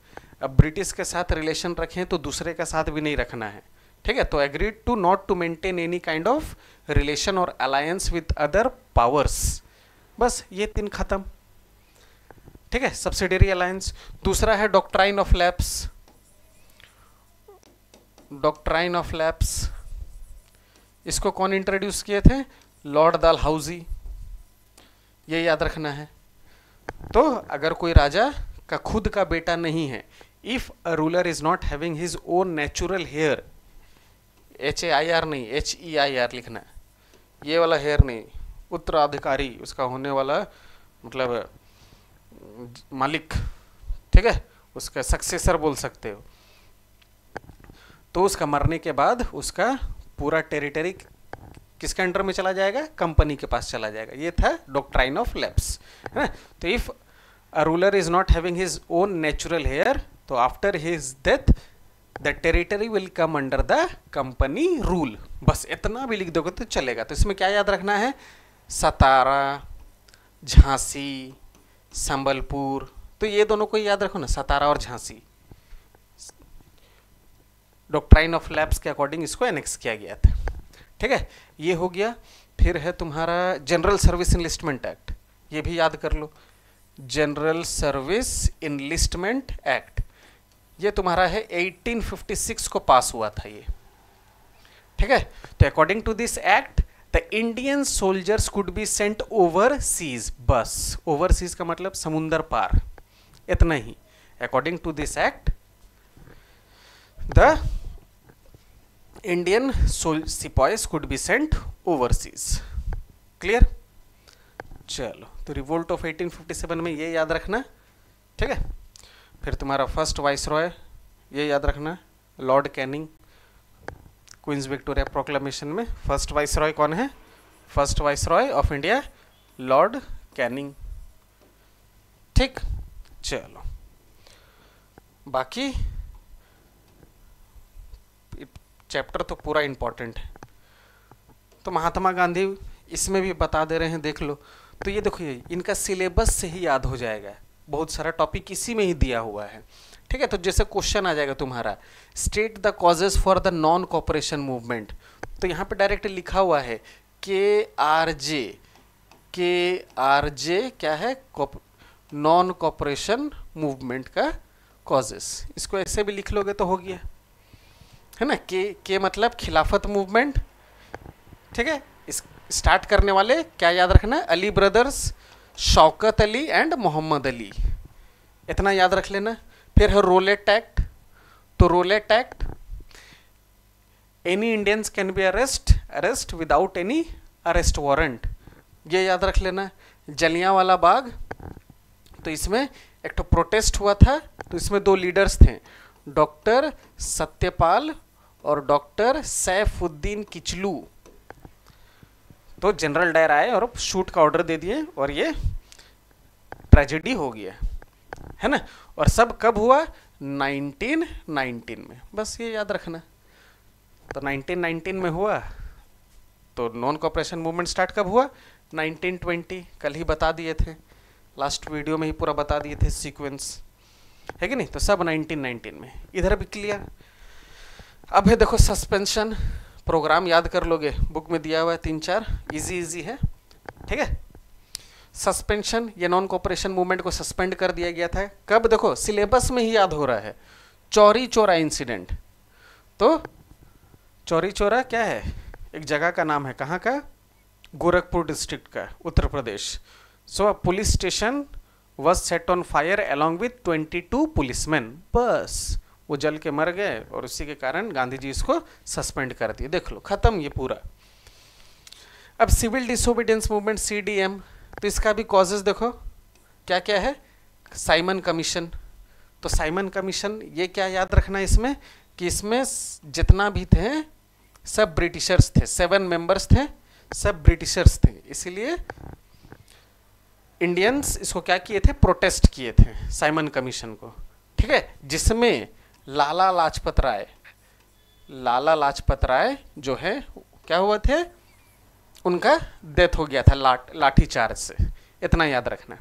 S1: अब ब्रिटिश के साथ रिलेशन रखें तो दूसरे के साथ भी नहीं रखना है। ठीक है, तो agreed to not to maintain any kind of relation और अलायंस विद अदर पावर्स। बस ये तीन खत्म। ठीक है, सब्सिडियरी अलायंस। दूसरा है doctrine of lapse. Doctrine of lapse इसको कौन इंट्रोड्यूस किए थे, लॉर्ड डलहौजी, ये याद रखना है। तो अगर कोई राजा का खुद का बेटा नहीं है, if a ruler is not having his own natural heir, HAIR नहीं HEIR लिखना है, ये वाला हेयर नहीं, उत्तराधिकारी उसका होने वाला मतलब मालिक, ठीक है, उसका सक्सेसर बोल सकते हो। तो उसका मरने के बाद उसका पूरा टेरिटरी किसके अंडर में चला जाएगा, कंपनी के पास चला जाएगा। ये था डॉक्ट्राइन ऑफ लैप्स, है ना। तो if a ruler is not having his own natural heir, तो after his death the territory will come under the company rule. बस इतना भी लिख दोगे तो चलेगा। तो इसमें क्या याद रखना है, सतारा, झांसी, संबलपुर, तो ये दोनों को याद रखो ना, सतारा और झांसी। डॉक्ट्राइन ऑफ लैप्स के अकॉर्डिंग इसको एनेक्स किया गया था। ठीक है, ये हो गया। फिर है तुम्हारा जनरल सर्विस इनलिस्टमेंट एक्ट, ये भी याद कर लो। जनरल सर्विस इनलिस्टमेंट एक्ट ये तुम्हारा है 1856 को पास हुआ था ये। ठीक है, तो according to this act the Indian soldiers could be sent overseas. बस ओवर सीज का मतलब समुंदर पार, इतना ही। According to this act the Indian सिपाहीज could be sent overseas. Clear, चलो। तो रिवोल्ट ऑफ 1857 में ये याद रखना। ठीक है, फिर तुम्हारा फर्स्ट वाइसरॉय ये याद रखना, Lord Canning. Queen's Victoria proclamation में फर्स्ट वाइसरॉय कौन है, first viceroy of India Lord Canning. ठीक, चलो। बाकी चैप्टर तो पूरा इंपॉर्टेंट है, तो महात्मा गांधी इसमें भी बता दे रहे हैं, देख लो। तो ये देखो, ये इनका सिलेबस से ही याद हो जाएगा, बहुत सारा टॉपिक इसी में ही दिया हुआ है। ठीक है, तो जैसे क्वेश्चन आ जाएगा तुम्हारा, state the causes for the non cooperation movement, तो यहाँ पे डायरेक्ट लिखा हुआ है KRJ क्या है, नॉन कॉपरेशन मूवमेंट का कॉजेस। इसको ऐसे भी लिख लोगे तो हो गया, है ना। के मतलब खिलाफत मूवमेंट। ठीक है, इस स्टार्ट करने वाले क्या याद रखना है, अली ब्रदर्स, शौकत अली एंड मोहम्मद अली, इतना याद रख लेना। फिर है रोलेट एक्ट, तो Rowlatt act, any Indians can be arrest without any arrest warrant, ये याद रख लेना। जलियांवाला बाग, तो इसमें एक तो प्रोटेस्ट हुआ था, तो इसमें दो लीडर्स थे, डॉक्टर सत्यपाल और डॉक्टर सैफुद्दीन किचलू। तो जनरल डायर आए और शूट का ऑर्डर दे दिए और ये ट्रेजेडी हो गया, है ना। और सब कब हुआ, 1919 में, बस ये याद रखना। तो 1919 में हुआ, तो नॉन कॉपरेशन मूवमेंट स्टार्ट कब हुआ, 1920, कल ही बता दिए थे, लास्ट वीडियो में ही पूरा बता दिए थे सीक्वेंस, है कि नहीं। तो सब 1919 में, इधर भी क्लियर। अब है देखो सस्पेंशन, प्रोग्राम याद कर लोगे, बुक में दिया हुआ है 3-4, इजी है। ठीक है, सस्पेंशन, ये नॉन कोऑपरेशन मूवमेंट को सस्पेंड कर दिया गया था। कब, देखो सिलेबस में ही याद हो रहा है, चौरी चौरा इंसिडेंट। तो चौरी चौरा क्या है, एक जगह का नाम है, कहाँ का, गोरखपुर डिस्ट्रिक्ट का, Uttar Pradesh. So police station was set on fire along with 22 policemen, बस वो जल के मर गए और उसी के कारण गांधी जी इसको सस्पेंड कर दिए। देख लो, खत्म ये पूरा। अब सिविल डिसोबीडियंस मूवमेंट CDM, तो इसका भी कॉजेज देखो क्या क्या है, साइमन कमीशन। तो साइमन कमीशन ये क्या याद रखना है इसमें, कि इसमें जितना भी थे सब ब्रिटिशर्स थे, 7 मेंबर्स थे, सब ब्रिटिशर्स थे। इसीलिए इंडियंस इसको क्या किए थे, प्रोटेस्ट किए थे साइमन कमीशन को, ठीक है। जिसमें लाला लाजपत राय जो है क्या हुआ थे, उनका डेथ हो गया था लाठी चार्ज से, इतना याद रखना,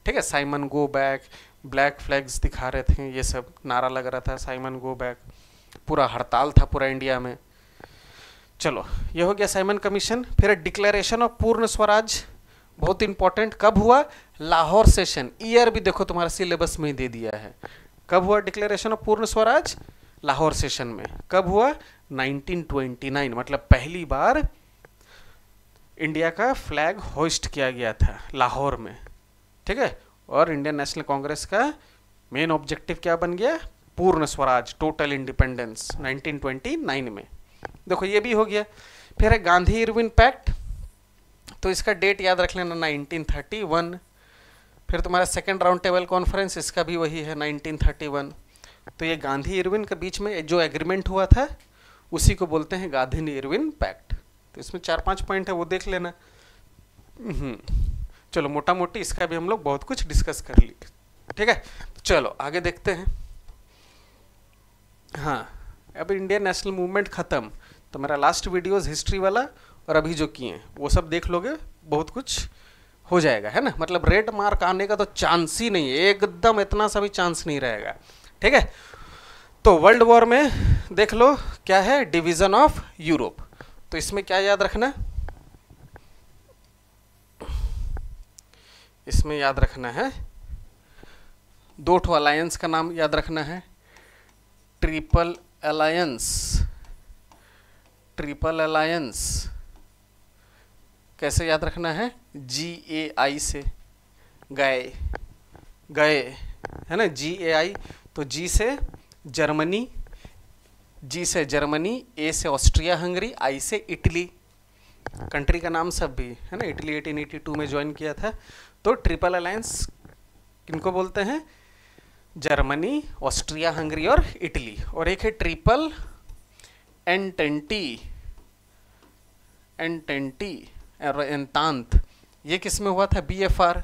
S1: ठीक है। Simon go back, black flags दिखा रहे थे, ये सब नारा लग रहा था, साइमन गो बैक, पूरा हड़ताल था पूरा इंडिया में। चलो, ये हो गया साइमन कमीशन। फिर डिक्लेरेशन ऑफ पूर्ण स्वराज, बहुत इंपॉर्टेंट, कब हुआ, लाहौर सेशन, ईयर भी देखो तुम्हारा सिलेबस में दे दिया है। कब हुआ डिक्लेरेशन ऑफ पूर्ण स्वराज, लाहौर सेशन में। कब हुआ, 1929, मतलब पहली बार इंडिया का फ्लैग होइस्ट किया गया था लाहौर में, ठीक है। और इंडियन नेशनल कांग्रेस का मेन ऑब्जेक्टिव क्या बन गया, पूर्ण स्वराज, टोटल इंडिपेंडेंस 1929 में। देखो ये भी हो गया। फिर है गांधी इरविन पैक्ट, तो इसका डेट याद रख लेना 1931। फिर तुम्हारा सेकेंड राउंड टेबल कॉन्फ्रेंस, इसका भी वही है 1931। तो ये गांधी इरविन के बीच में जो एग्रीमेंट हुआ था उसी को बोलते हैं गांधी इरविन पैक्ट। तो इसमें 4-5 पॉइंट है, वो देख लेना। चलो मोटा मोटी इसका भी हम लोग बहुत कुछ डिस्कस कर लिए, ठीक है। चलो आगे देखते हैं। हाँ, अब इंडियन नेशनल मूवमेंट खत्म, तो मेरा लास्ट वीडियोस हिस्ट्री वाला और अभी जो किए हैं वो सब देख लोगे, बहुत कुछ हो जाएगा, है ना। मतलब रेड मार्क आने का तो चांस ही नहीं है, एकदम इतना सा भी चांस नहीं रहेगा, ठीक है। तो वर्ल्ड वॉर में देख लो क्या है, डिवीजन ऑफ यूरोप। तो इसमें क्या याद रखना, इसमें याद रखना है 2 ठो अलायंस का नाम याद रखना है, ट्रिपल अलायंस कैसे याद रखना है, GAI से, गए है ना, GAI। तो G से जर्मनी, A से ऑस्ट्रिया हंगरी, I से इटली, कंट्री का नाम सब भी है ना। इटली 1882 में ज्वाइन किया था। तो ट्रिपल अलायंस किनको बोलते हैं, जर्मनी, ऑस्ट्रिया हंगरी और इटली। और एक है ट्रिपल एंटांत, ये किस में हुआ था, BFR,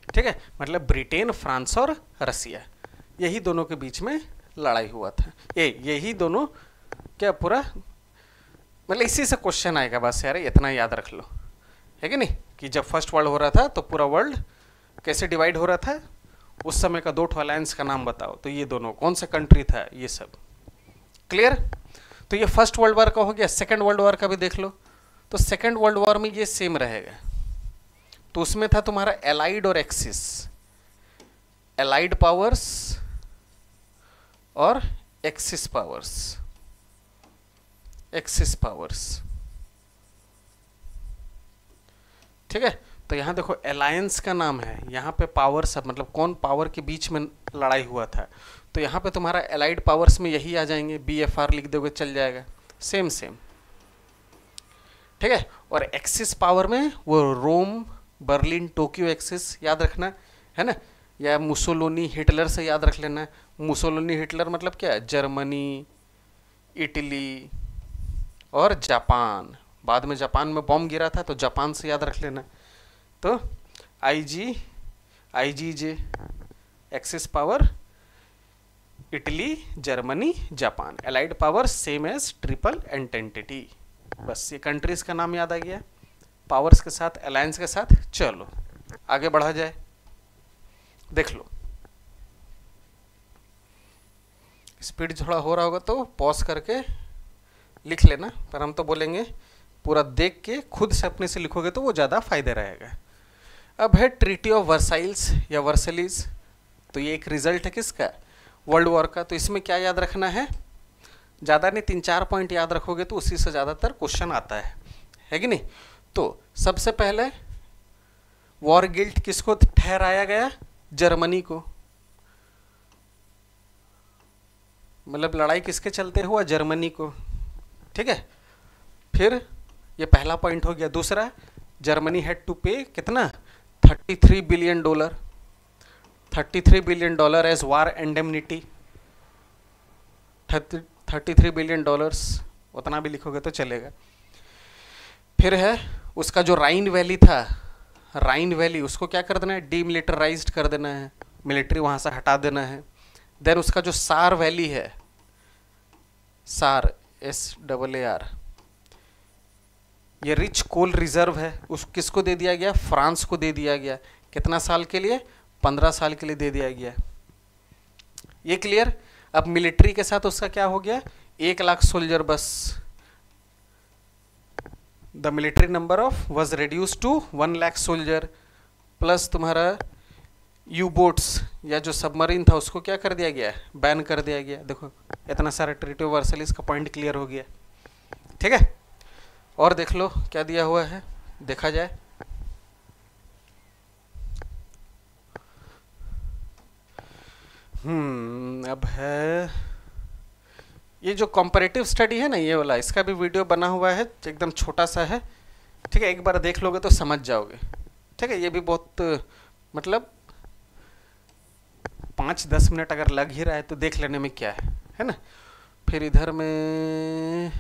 S1: ठीक है। मतलब ब्रिटेन, फ्रांस और रसिया, यही दोनों के बीच में लड़ाई हुआ था। यही दोनों क्या पूरा, मतलब इसी से क्वेश्चन आएगा बस यार, इतना याद रख लो, है कि नहीं, कि जब फर्स्ट वर्ल्ड हो रहा था तो पूरा वर्ल्ड कैसे डिवाइड हो रहा था, उस समय का 2 ठो अलायंस का नाम बताओ, तो ये दोनों कौन सा कंट्री था, ये सब क्लियर। तो ये फर्स्ट वर्ल्ड वॉर का हो गया। सेकेंड वर्ल्ड वॉर का भी देख लो। तो सेकेंड वर्ल्ड वॉर में ये सेम रहेगा। तो उसमें था तुम्हारा एलाइड और एक्सिस, एलाइड पावर्स और एक्सिस पावर्स, ठीक है। तो यहाँ देखो अलायंस का नाम है, यहाँ पे पावर सब, मतलब कौन पावर के बीच में लड़ाई हुआ था। तो यहाँ पे तुम्हारा एलाइड पावर्स में यही आ जाएंगे, BFR लिख दोगे चल जाएगा, सेम, ठीक है। और एक्सिस पावर में वो रोम, बर्लिन, टोक्यो एक्सिस याद रखना, है ना। या मुसोलिनी, हिटलर से याद रख लेना। मुसोलिनी, हिटलर मतलब क्या है, जर्मनी, इटली और जापान। बाद में जापान में बॉम्ब गिरा था तो जापान से याद रख लेना। तो IGJ axis power, Italy, Germany, Japan. Allied power same as triple entente. बस ये कंट्रीज का नाम याद आ गया, पावर्स के साथ, अलायंस के साथ। चलो आगे बढ़ा जाए, देख लो। स्पीड थोड़ा हो रहा होगा तो पॉज करके लिख लेना, पर हम तो बोलेंगे पूरा देख के खुद से अपने से लिखोगे तो वो ज़्यादा फायदे रहेगा। अब है ट्रीटी ऑफ वर्साइल्स या वर्सलीज। तो ये एक रिजल्ट है किसका, वर्ल्ड वॉर का। तो इसमें क्या याद रखना है, ज़्यादा नहीं, 3-4 पॉइंट याद रखोगे तो उसी से ज़्यादातर क्वेश्चन आता है कि नहीं। तो सबसे पहले वॉर गिल्ट किसको ठहराया गया, जर्मनी को। मतलब लड़ाई किसके चलते हुआ, जर्मनी को, ठीक है। फिर ये पहला पॉइंट हो गया। दूसरा, जर्मनी हैड टू पे कितना, $33 बिलियन, $33 बिलियन एज वार इंडेमनिटी। $33 बिलियन, उतना भी लिखोगे तो चलेगा। फिर है उसका जो राइन वैली था, राइन वैली, उसको क्या कर देना है, डीमिलिटराइज्ड कर देना है, मिलिट्री वहाँ से हटा देना है। देन उसका जो सार वैली है, सार SAAR, ये रिच कोल रिजर्व है, उस किसको दे दिया गया, फ्रांस को दे दिया गया। कितना साल के लिए, 15 साल के लिए दे दिया गया। ये क्लियर। अब मिलिट्री के साथ उसका क्या हो गया, 1 लाख सोल्जर बस। The military number of was reduce to 1 lakh soldier, plus तुम्हारा यू बोट्स या जो सबमरीन था उसको क्या कर दिया गया, बैन कर दिया गया। देखो इतना सारा ट्रीटी ऑफ वर्साइल्स का पॉइंट क्लियर हो गया। ठीक है, और देख लो क्या दिया हुआ है, देखा जाए। अब है ये जो कंपैरेटिव स्टडी है ना, ये वाला, इसका भी वीडियो बना हुआ है, एकदम छोटा सा है। ठीक है, एक बार देख लोगे तो समझ जाओगे। ठीक है, ये भी बहुत मतलब 5-10 मिनट अगर लग ही रहा है तो देख लेने में क्या है ना। फिर इधर में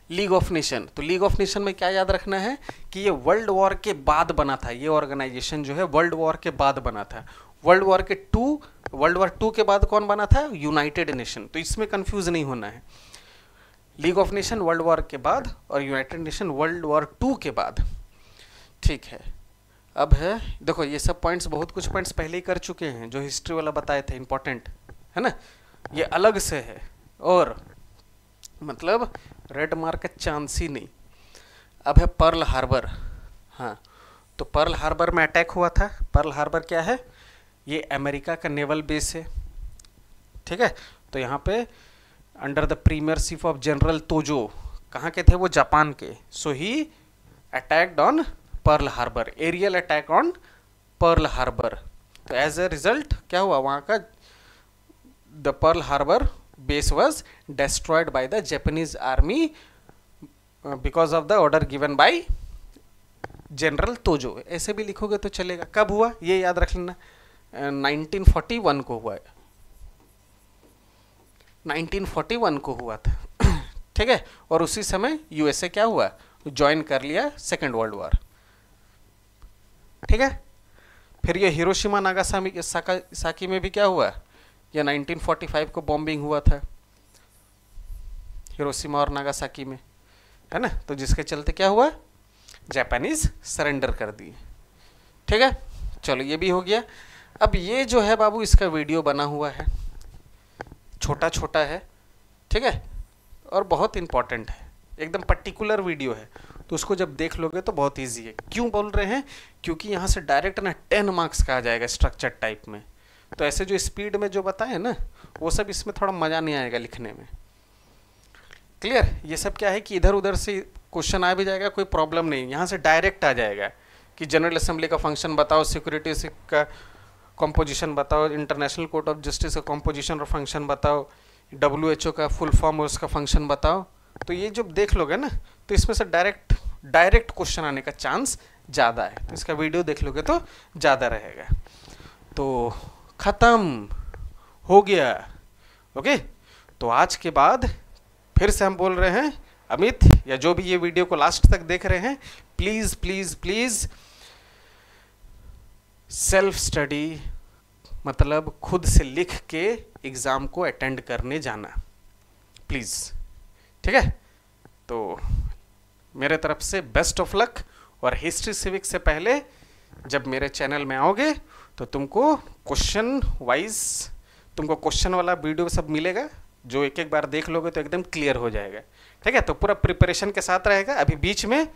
S1: लीग ऑफ नेशन, तो लीग ऑफ नेशन में क्या याद रखना है कि ये वर्ल्ड वॉर के बाद बना था। ये ऑर्गेनाइजेशन जो है वर्ल्ड वॉर के बाद बना था। वर्ल्ड वॉर 2 के बाद कौन बना था, यूनाइटेड नेशन। तो इसमें कंफ्यूज नहीं होना है। League of nation world war के बाद और यूनाइटेड नेशन वर्ल्ड वॉर 2 के बाद। ठीक है, अब है देखो ये सब पॉइंट्स, बहुत कुछ पॉइंट्स पहले ही कर चुके हैं, जो हिस्ट्री वाला बताए थे, इंपॉर्टेंट है ना। ये अलग से है और मतलब रेड मार्क का चांस ही नहीं। अब है पर्ल हार्बर। हाँ, तो पर्ल हार्बर में अटैक हुआ था। पर्ल हार्बर क्या है, ये अमेरिका का नेवल बेस है। ठीक है, तो यहाँ पे under the premiership of general Tojo, कहाँ के थे वो, जापान के। So he attacked on Pearl Harbor, aerial attack on Pearl Harbor. तो एज ए रिजल्ट क्या हुआ, वहाँ का the Pearl Harbor base was destroyed by the Japanese army because of the order given by general Tojo. ऐसे भी लिखोगे तो चलेगा। कब हुआ ये याद रख लेना, 1941 को हुआ है, 1941 को हुआ था। ठीक है, और उसी समय यूएसए क्या हुआ, ज्वाइन कर लिया सेकेंड वर्ल्ड वॉर। ठीक है, फिर ये हिरोशिमा नागासाकी में भी क्या हुआ, या 1945 को बॉम्बिंग हुआ था हिरोशिमा और नागासाकी में, है ना। तो जिसके चलते क्या हुआ, जापानीज सरेंडर कर दिए। ठीक है, चलो ये भी हो गया। अब ये जो है बाबू, इसका वीडियो बना हुआ है, छोटा छोटा है। ठीक है, और बहुत इंपॉर्टेंट है, एकदम पर्टिकुलर वीडियो है। तो उसको जब देख लोगे तो बहुत ईजी है। क्यों बोल रहे हैं, क्योंकि यहाँ से डायरेक्ट ना 10 मार्क्स का आ जाएगा स्ट्रक्चर टाइप में। तो ऐसे जो स्पीड में जो बताए ना, वो सब इसमें थोड़ा मज़ा नहीं आएगा लिखने में। क्लियर। ये सब क्या है कि इधर उधर से क्वेश्चन आ भी जाएगा, कोई प्रॉब्लम नहीं, यहाँ से डायरेक्ट आ जाएगा कि जनरल असेंबली का फंक्शन बताओ, सिक्योरिटी का कॉम्पोजिशन बताओ, इंटरनेशनल कोर्ट ऑफ जस्टिस का कॉम्पोजिशन और फंक्शन बताओ, WHO का फुल फॉर्म और उसका फंक्शन बताओ। तो ये जब देख लोगे ना, तो इसमें से डायरेक्ट क्वेश्चन आने का चांस ज़्यादा है। तो इसका वीडियो देख लोगे तो ज़्यादा रहेगा। तो ख़त्म हो गया। ओके, तो आज के बाद फिर से हम बोल रहे हैं, अमित या जो भी ये वीडियो को लास्ट तक देख रहे हैं, please please please self study, मतलब खुद से लिख के एग्ज़ाम को अटेंड करने जाना प्लीज़। ठीक है, तो मेरे तरफ से बेस्ट ऑफ लक। और हिस्ट्री सिविक्स से पहले जब मेरे चैनल में आओगे तो तुमको क्वेश्चन वाइज, तुमको क्वेश्चन वाला वीडियो सब मिलेगा, जो एक एक बार देख लोगे तो एकदम क्लियर हो जाएगा। ठीक है, तो पूरा प्रिपरेशन के साथ रहेगा। अभी बीच में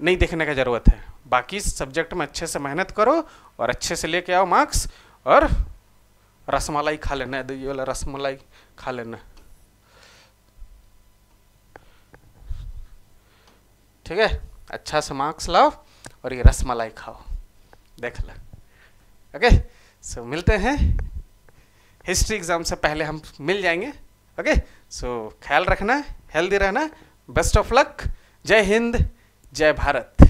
S1: नहीं देखने का ज़रूरत है। बाकी सब्जेक्ट में अच्छे से मेहनत करो और अच्छे से लेके आओ मार्क्स, और रसमलाई खा लेना, ये वाला रसमलाई खा लेना। ठीक है, अच्छा से मार्क्स लाओ और ये रसमलाई खाओ, देख लो। ओके, सो मिलते हैं हिस्ट्री एग्जाम से पहले, हम मिल जाएंगे। ओके, सो ख्याल रखना, हेल्दी रहना, बेस्ट ऑफ लक। जय हिंद, जय भारत।